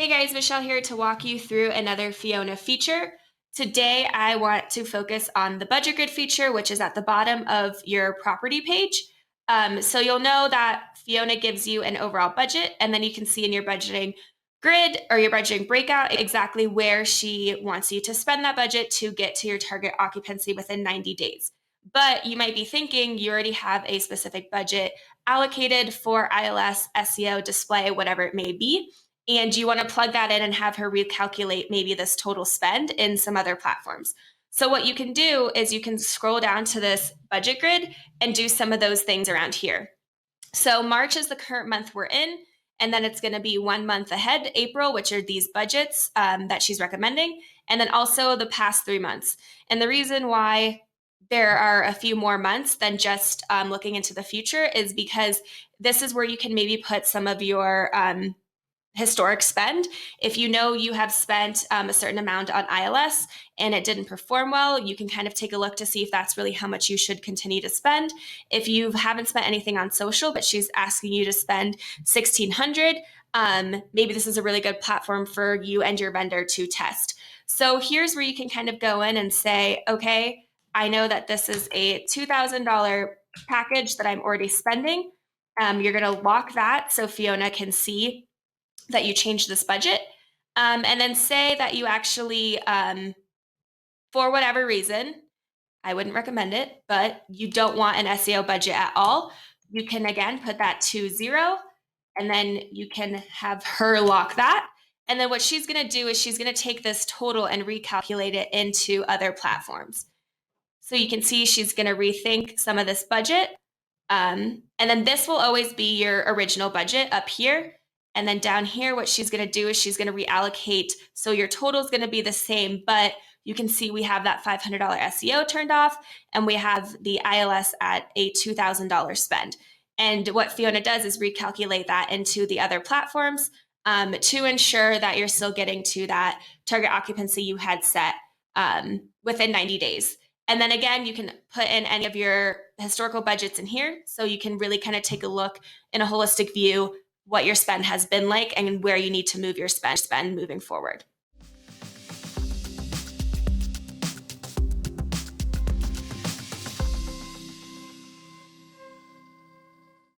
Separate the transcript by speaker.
Speaker 1: Hey guys, Michelle here to walk you through another Fiona feature. Today I want to focus on the budget grid feature, which is at the bottom of your property page. So you'll know that Fiona gives you an overall budget, and then you can see in your budgeting grid or your budgeting breakout exactly where she wants you to spend that budget to get to your target occupancy within 90 days. But you might be thinking you already have a specific budget allocated for ILS, SEO, display, whatever it may be, and you want to plug that in and have her recalculate maybe this total spend in some other platforms. So what you can do is you can scroll down to this budget grid and do some of those things around here. So March is the current month we're in, and then it's going to be 1 month ahead, April, which are these budgets that she's recommending, and then also the past 3 months. And the reason why there are a few more months than just looking into the future is because this is where you can maybe put some of your historic spend. If you know you have spent a certain amount on ILS and it didn't perform well, you can kind of take a look to see if that's really how much you should continue to spend. If you haven't spent anything on social, but she's asking you to spend $1,600, maybe this is a really good platform for you and your vendor to test. So here's where you can kind of go in and say, okay, I know that this is a $2,000 package that I'm already spending. You're going to lock that so Fiona can see that you change this budget, and then say that you actually, for whatever reason, I wouldn't recommend it, but you don't want an SEO budget at all. You can again put that to 0, and then you can have her lock that. And then what she's going to do is she's going to take this total and recalculate it into other platforms. So you can see she's going to rethink some of this budget. And then this will always be your original budget up here. And then down here, what she's going to do is she's going to reallocate. So your total is going to be the same, but you can see we have that $500 SEO turned off, and we have the ILS at a $2,000 spend. And what Fiona does is recalculate that into the other platforms to ensure that you're still getting to that target occupancy you had set within 90 days. And then again, you can put in any of your historical budgets in here, so you can really kind of take a look in a holistic view what your spend has been like and where you need to move your spend moving forward.